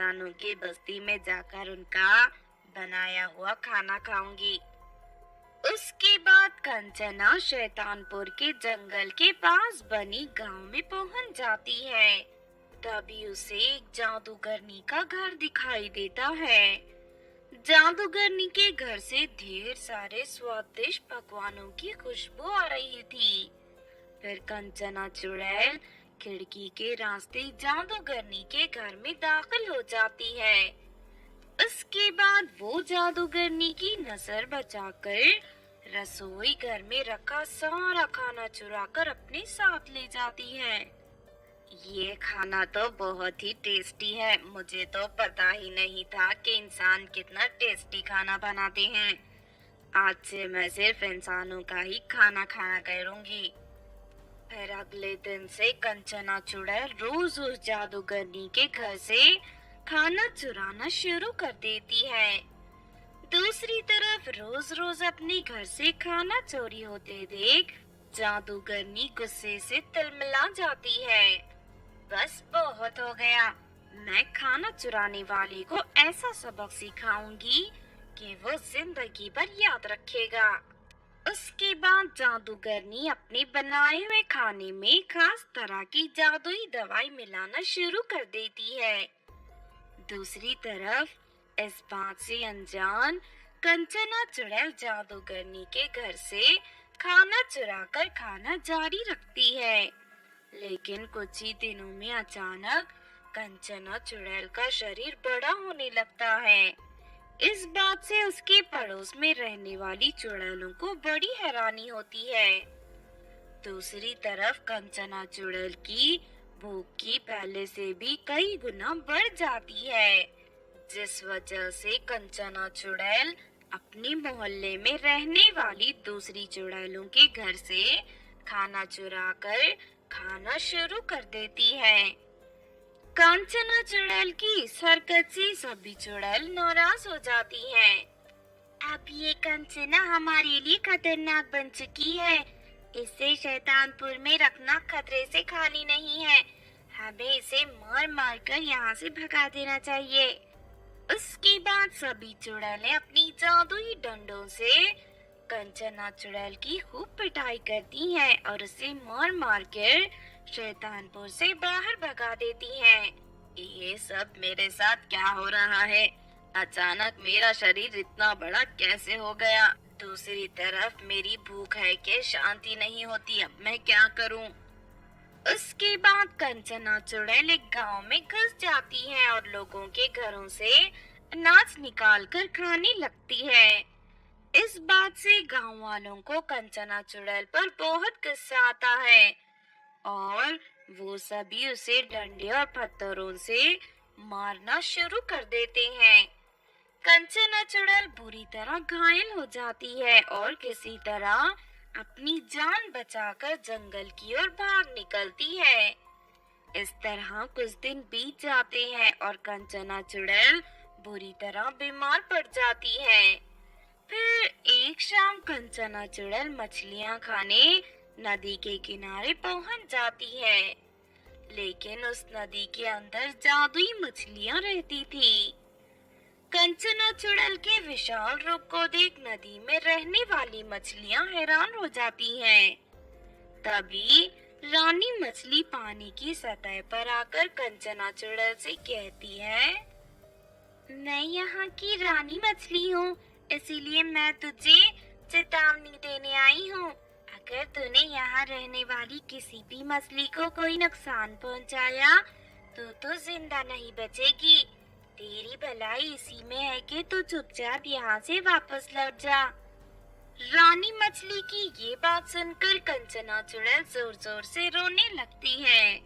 शैतानों की बस्ती में जाकर उनका बनाया हुआ खाना खाऊंगी। उसके बाद कंचना शैतानपुर के जंगल के पास बनी गांव में पहुंच जाती है। तभी उसे एक जादूगरनी का घर दिखाई देता है। जादूगरनी के घर से ढेर सारे स्वादिष्ट पकवानों की खुशबू आ रही थी। फिर कंचना चुड़ैल खिड़की के रास्ते जादूगरनी के घर में दाखिल हो जाती है। उसके बाद वो जादूगरनी की नजर बचाकर रसोई घर में रखा सारा खाना चुराकर अपने साथ ले जाती है। ये खाना तो बहुत ही टेस्टी है। मुझे तो पता ही नहीं था कि इंसान कितना टेस्टी खाना बनाते हैं। आज से मैं सिर्फ इंसानों का ही खाना खाना करूंगी। फिर अगले दिन से कंचना चुड़ैल रोज उस जादूगरनी के घर से खाना चुराना शुरू कर देती है। दूसरी तरफ रोज रोज अपने घर से खाना चोरी होते देख जादूगरनी गुस्से से तिलमिला जाती है। बस बहुत हो गया। मैं खाना चुराने वाले को ऐसा सबक सिखाऊंगी कि वो जिंदगी भर याद रखेगा। उसके बाद जादूगरनी अपने बनाए हुए खाने में खास तरह की जादुई दवाई मिलाना शुरू कर देती है। दूसरी तरफ इस बात से अनजान कंचना चुड़ैल जादूगरनी के घर से खाना चुराकर खाना जारी रखती है। लेकिन कुछ ही दिनों में अचानक कंचना चुड़ैल का शरीर बड़ा होने लगता है। इस बात से उसके पड़ोस में रहने वाली चुड़ैलों को बड़ी हैरानी होती है। दूसरी तरफ कंचना चुड़ैल की भूख की पहले से भी कई गुना बढ़ जाती है, जिस वजह से कंचना चुड़ैल अपने मोहल्ले में रहने वाली दूसरी चुड़ैलों के घर से खाना चुराकर खाना शुरू कर देती है। कांचना चुड़ैल की इस हरकत से सभी चुड़ैल नाराज हो जाती हैं। अब ये कंचना हमारे लिए खतरनाक बन चुकी है। इसे शैतानपुर में रखना खतरे से खाली नहीं है। हमें इसे मार मार कर यहाँ से भगा देना चाहिए। उसके बाद सभी चुड़ैलें अपनी जादुई डंडों से कंचना चुड़ैल की खूब पिटाई करती हैं और उसे मार मार कर शैतानपुर से बाहर भगा देती हैं। ये सब मेरे साथ क्या हो रहा है? अचानक मेरा शरीर इतना बड़ा कैसे हो गया? दूसरी तरफ मेरी भूख है कि शांति नहीं होती। अब मैं क्या करूं? उसके बाद कंचना चुड़ैल एक गांव में घुस जाती है और लोगों के घरों से अनाज निकाल कर खाने लगती है। इस बात से गांव वालों को कंचना चुड़ैल पर बहुत गुस्सा आता है और वो सभी उसे डंडे और पत्थरों से मारना शुरू कर देते हैं। कंचना चुड़ैल बुरी तरह घायल हो जाती है और किसी तरह अपनी जान बचाकर जंगल की ओर भाग निकलती है। इस तरह कुछ दिन बीत जाते हैं और कंचना चुड़ैल बुरी तरह बीमार पड़ जाती है। फिर एक शाम कंचना चुड़ैल मछलियां खाने नदी के किनारे पहुंच जाती है, लेकिन उस नदी के अंदर जादुई मछलियां रहती थी। कंचना चुड़ैल के विशाल रूप को देख नदी में रहने वाली मछलियां हैरान हो जाती हैं। तभी रानी मछली पानी की सतह पर आकर कंचना चुड़ैल से कहती है, मैं यहाँ की रानी मछली हूँ, इसीलिए मैं तुझे चेतावनी देने आई हूँ। अगर तूने यहाँ रहने वाली किसी भी मछली को कोई नुकसान पहुँचाया तो तू जिंदा नहीं बचेगी। तेरी भलाई इसी में है कि तू चुपचाप यहाँ से वापस लौट जा। रानी मछली की ये बात सुनकर कंचना चुड़ैल जोर जोर से रोने लगती है।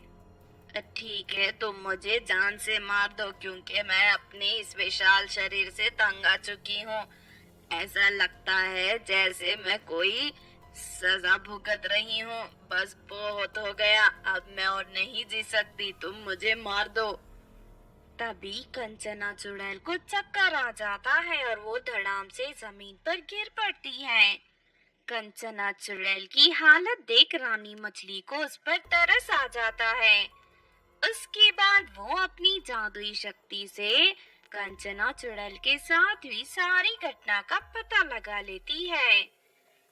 ठीक है, तुम मुझे जान से मार दो, क्योंकि मैं अपने इस विशाल शरीर से तंग आ चुकी हूँ। ऐसा लगता है जैसे मैं कोई सजा भुगत रही हूँ। बस बहुत हो गया, अब मैं और नहीं जी सकती, तुम मुझे मार दो। तभी कंचना चुड़ैल को चक्कर आ जाता है और वो धड़ाम से जमीन पर गिर पड़ती है। कंचना चुड़ैल की हालत देख रानी मछली को उस पर तरस आ जाता है। उसके बाद वो अपनी जादुई शक्ति से कंचना चुड़ैल के साथ हुई सारी घटना का पता लगा लेती है।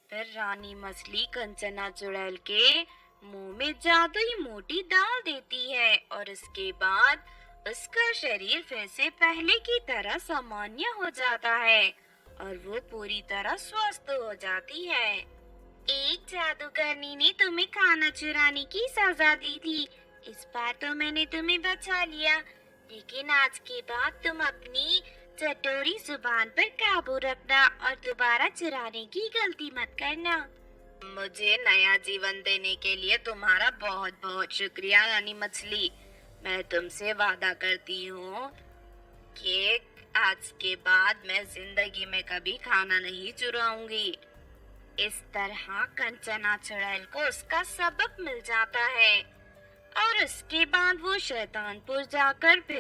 फिर रानी मछली कंचना चुड़ैल के मुंह में जादुई मोटी डाल देती है और उसके बाद उसका शरीर फिर से पहले की तरह सामान्य हो जाता है और वो पूरी तरह स्वस्थ हो जाती है। एक जादूगरनी ने तुम्हें खाना चुराने की सजा दी थी। इस बार तो मैंने तुम्हें बचा लिया, लेकिन आज के बाद तुम अपनी चटोरी जुबान पर काबू रखना और दोबारा चुराने की गलती मत करना। मुझे नया जीवन देने के लिए तुम्हारा बहुत बहुत शुक्रिया रानी मछली। मैं तुमसे वादा करती हूँ कि आज के बाद मैं जिंदगी में कभी खाना नहीं चुराऊंगी। इस तरह कंचना चुड़ैल को उसका सबक मिल जाता है और उसके बाद वो शैतानपुर जाकर